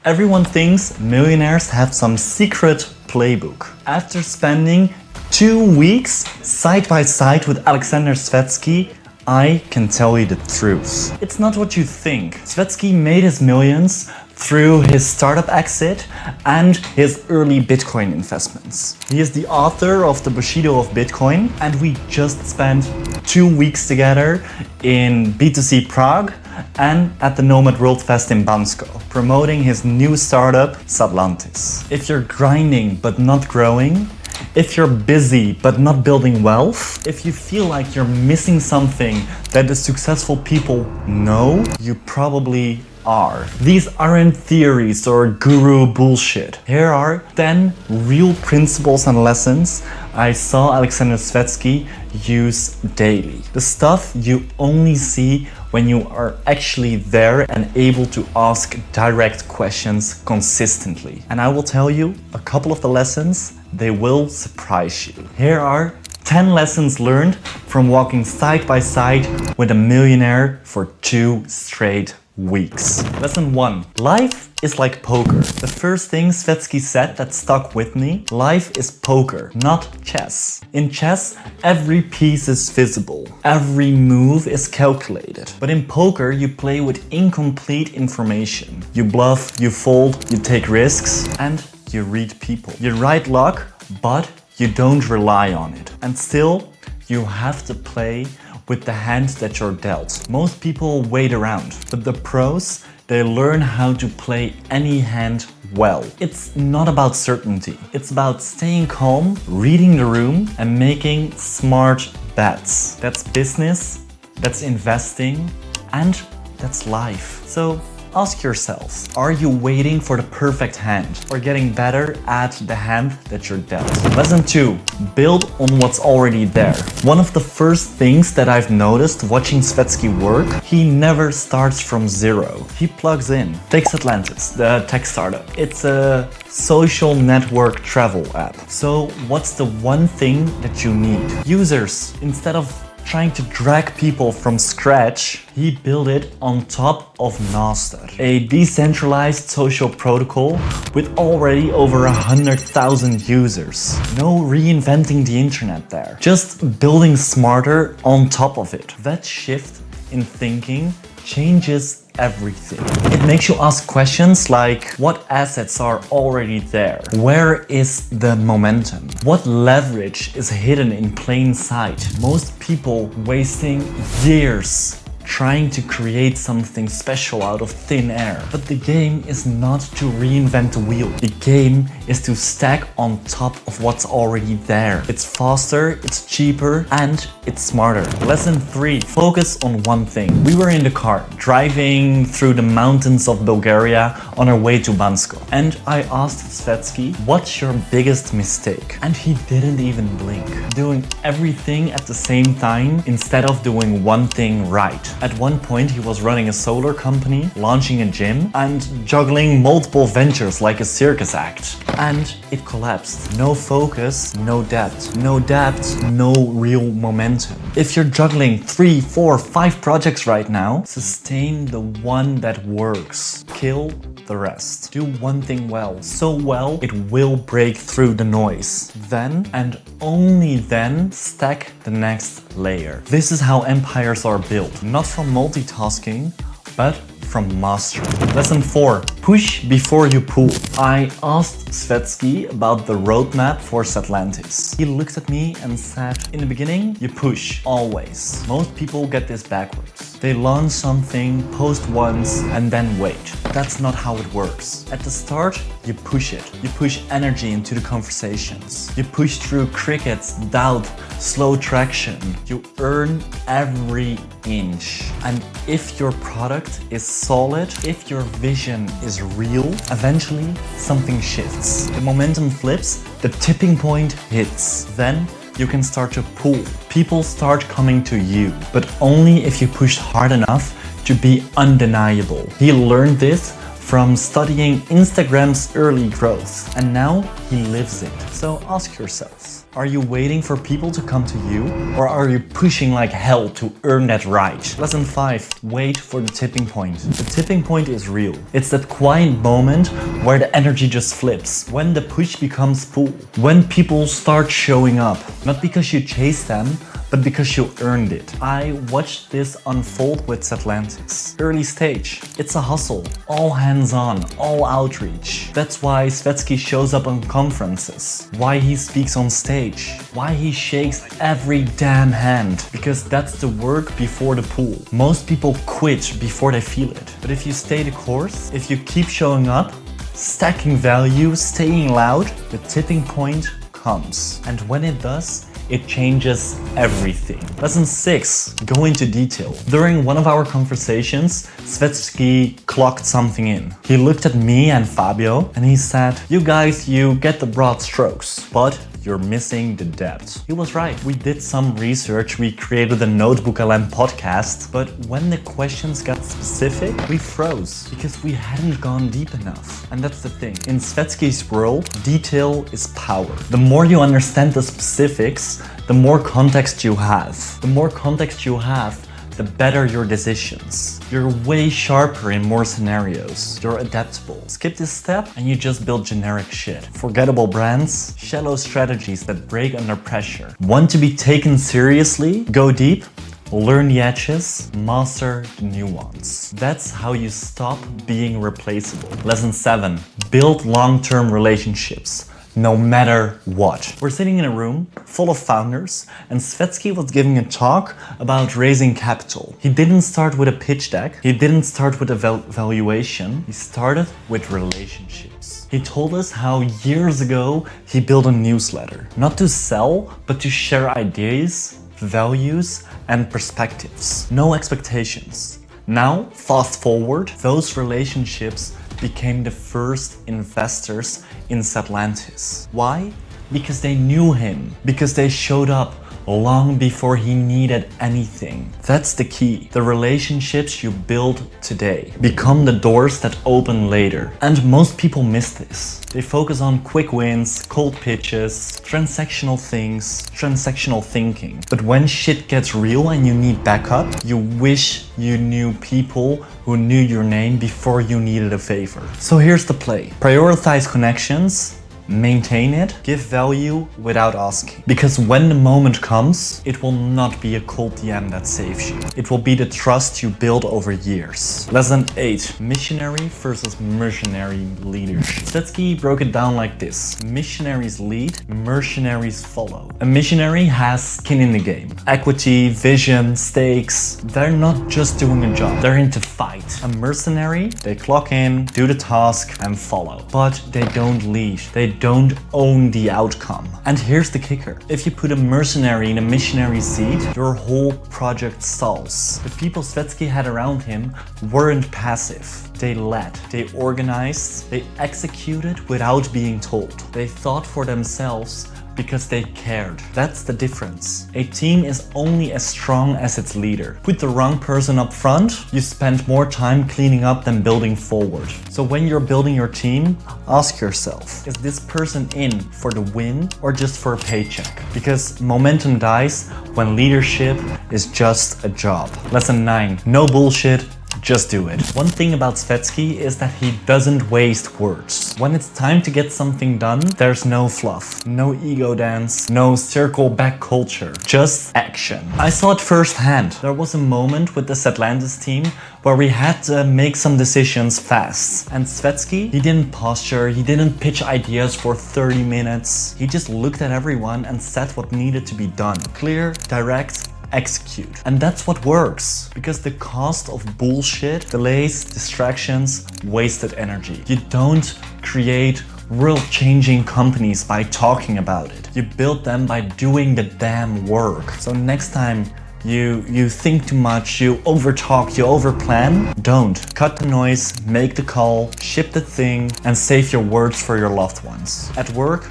Everyone thinks millionaires have some secret playbook. After spending 2 weeks side by side with Aleksandar Svetski, I can tell you the truth. It's not what you think. Svetski made his millions through his startup exit and his early Bitcoin investments. He is the author of the Bushido of Bitcoin, and we just spent 2 weeks together in B2C Prague and at the Nomad World Fest in Bansko, promoting his new startup, Satlantis. If you're grinding but not growing, if you're busy but not building wealth, if you feel like you're missing something that the successful people know, you probably are. These aren't theories or guru bullshit. Here are 10 real principles and lessons I saw Aleksandar Svetski use daily. The stuff you only see when you are actually there and able to ask direct questions consistently. And I will tell you a couple of the lessons, they will surprise you. Here are 10 lessons learned from walking side by side with a millionaire for 2 straight weeks. Lesson 1. Life is like poker. The first thing Svetski said that stuck with me: life is poker, not chess. In chess, every piece is visible. Every move is calculated. But in poker, you play with incomplete information. You bluff, you fold, you take risks, and you read people. You ride luck, but you don't rely on it. And still, you have to play with the hand that you're dealt. Most people wait around, but the pros, they learn how to play any hand well. It's not about certainty. It's about staying calm, reading the room, and making smart bets. That's business, that's investing, and that's life. So ask yourselves, are you waiting for the perfect hand or getting better at the hand that you're dealt? Lesson 2. Build on what's already there. One of the first things that I've noticed watching Svetski work, he never starts from zero. He plugs in. Take Satlantis, the tech startup. It's a social network travel app. So what's the one thing that you need? Users. Instead of trying to drag people from scratch, he built it on top of Nostr, a decentralized social protocol with already over 100,000 users. No reinventing the internet there, just building smarter on top of it. That shift in thinking changes everything. It makes you ask questions like, what assets are already there? Where is the momentum? What leverage is hidden in plain sight? Most people wasting years trying to create something special out of thin air. But the game is not to reinvent the wheel. The game is to stack on top of what's already there. It's faster, it's cheaper, and it's smarter. Lesson 3. Focus on one thing. We were in the car, driving through the mountains of Bulgaria on our way to Bansko. And I asked Svetski, what's your biggest mistake? And he didn't even blink. Doing everything at the same time instead of doing one thing right. At one point, he was running a solar company, launching a gym, and juggling multiple ventures like a circus act. And it collapsed. No focus, no depth. No depth, no real momentum. If you're juggling 3, 4, 5 projects right now, sustain the one that works. Kill the rest. Do one thing well. So well, it will break through the noise. Then, and only then, stack the next layer. This is how empires are built. Not from multitasking, but from mastery. Lesson 4. Push before you pull. I asked Svetski about the roadmap for Satlantis. He looked at me and said, in the beginning, you push, always. Most people get this backwards. They launch something, post once, and then wait. That's not how it works. At the start, you push it. You push energy into the conversations. You push through crickets, doubt, slow traction. You earn every inch. And if your product is solid, if your vision is real, eventually something shifts. The momentum flips, the tipping point hits. Then you can start to pull. People start coming to you, but only if you pushed hard enough to be undeniable. He learned this from studying Instagram's early growth, and now he lives it. So ask yourselves, are you waiting for people to come to you, or are you pushing like hell to earn that right? Lesson 5, wait for the tipping point. The tipping point is real. It's that quiet moment where the energy just flips, when the push becomes pull, when people start showing up, not because you chase them, but because you earned it. I watched this unfold with Satlantis. Early stage, it's a hustle, all hands on, all outreach. That's why Svetski shows up on conferences, why he speaks on stage, why he shakes every damn hand, because that's the work before the pull. Most people quit before they feel it. But if you stay the course, if you keep showing up, stacking value, staying loud, the tipping point comes. And when it does, it changes everything. Lesson 6, go into detail. During one of our conversations, Svetski clocked something in. He looked at me and Fabio and he said, "You guys, you get the broad strokes, but you're missing the depth." He was right. We did some research, we created a Notebook LM podcast, but when the questions got specific, we froze because we hadn't gone deep enough. And that's the thing. In Svetski's world, detail is power. The more you understand the specifics, the more context you have. The more context you have, the better your decisions. You're way sharper in more scenarios. You're adaptable. Skip this step and you just build generic shit. Forgettable brands, shallow strategies that break under pressure. Want to be taken seriously? Go deep. Learn the edges, master the nuance. That's how you stop being replaceable. Lesson 7, build long-term relationships. No matter what. We're sitting in a room full of founders and Svetski was giving a talk about raising capital. He didn't start with a pitch deck. He didn't start with a valuation. He started with relationships. He told us how years ago he built a newsletter. Not to sell, but to share ideas, values, and perspectives. No expectations. Now, fast forward, those relationships became the first investors in Satlantis. Why? Because they knew him, because they showed up long before he needed anything. That's the key. The relationships you build today become the doors that open later. And most people miss this. They focus on quick wins, cold pitches, transactional things, transactional thinking. But when shit gets real and you need backup, you wish you knew people who knew your name before you needed a favor. So here's the play. Prioritize connections, maintain it, give value without asking. Because when the moment comes, it will not be a cold DM that saves you. It will be the trust you build over years. Lesson 8, missionary versus mercenary leadership. Svetski broke it down like this. Missionaries lead, mercenaries follow. A missionary has skin in the game. Equity, vision, stakes. They're not just doing a job, they're into fight. A mercenary, they clock in, do the task and follow. But they don't lead. They don't own the outcome. And here's the kicker. If you put a mercenary in a missionary seat, your whole project stalls. The people Svetski had around him weren't passive. They led, they organized, they executed without being told. They thought for themselves because they cared. That's the difference. A team is only as strong as its leader. Put the wrong person up front, you spend more time cleaning up than building forward. So when you're building your team, ask yourself, is this person in for the win or just for a paycheck? Because momentum dies when leadership is just a job. Lesson 9, no bullshit, just do it. One thing about Svetski is that he doesn't waste words. When it's time to get something done, there's no fluff, no ego dance, no circle back culture, just action. I saw it firsthand. There was a moment with the Satlantis team where we had to make some decisions fast. And Svetski, he didn't posture, he didn't pitch ideas for 30 minutes. He just looked at everyone and said what needed to be done. Clear, direct, execute. And that's what works, because the cost of bullshit, delays, distractions, wasted energy. You don't create world-changing companies by talking about it. You build them by doing the damn work. So next time you think too much, you overtalk, you overplan, don't. Cut the noise, make the call, ship the thing, and save your words for your loved ones. At work,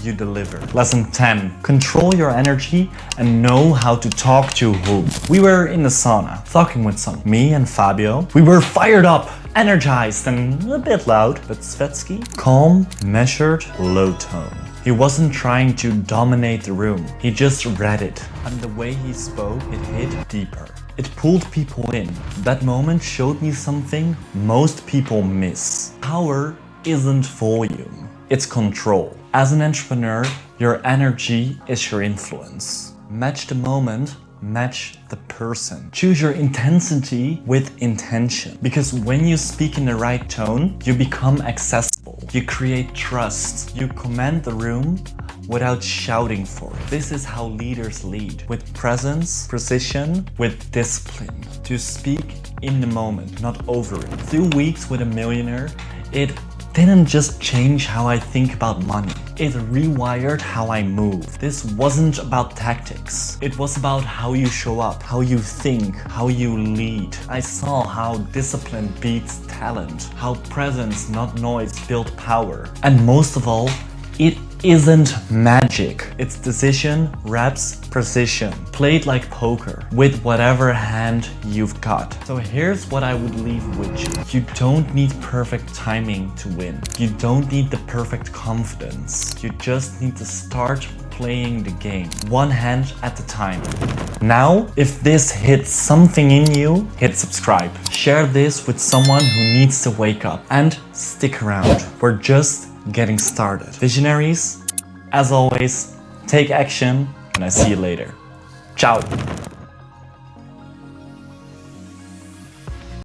you deliver. Lesson 10. Control your energy and know how to talk to who. We were in the sauna, talking with someone. Me and Fabio. We were fired up, energized and a bit loud. But Svetski, calm, measured, low tone. He wasn't trying to dominate the room, he just read it. And the way he spoke, it hit deeper. It pulled people in. That moment showed me something most people miss. Power isn't volume, it's control. As an entrepreneur, your energy is your influence. Match the moment, match the person. Choose your intensity with intention. Because when you speak in the right tone, you become accessible. You create trust. You command the room without shouting for it. This is how leaders lead. With presence, precision, with discipline. To speak in the moment, not over it. 2 weeks with a millionaire, it didn't just change how I think about money. It rewired how I move. This wasn't about tactics. It was about how you show up, how you think, how you lead. I saw how discipline beats talent, how presence, not noise, build power. And most of all, it isn't magic. It's decision, reps, precision. Played like poker, with whatever hand you've got. So here's what I would leave with you. You don't need perfect timing to win. You don't need the perfect confidence. You just need to start playing the game, one hand at a time. Now, if this hits something in you, hit subscribe. Share this with someone who needs to wake up, and stick around. We're just getting started. Visionaries, as always, take action, and I see you later. Ciao.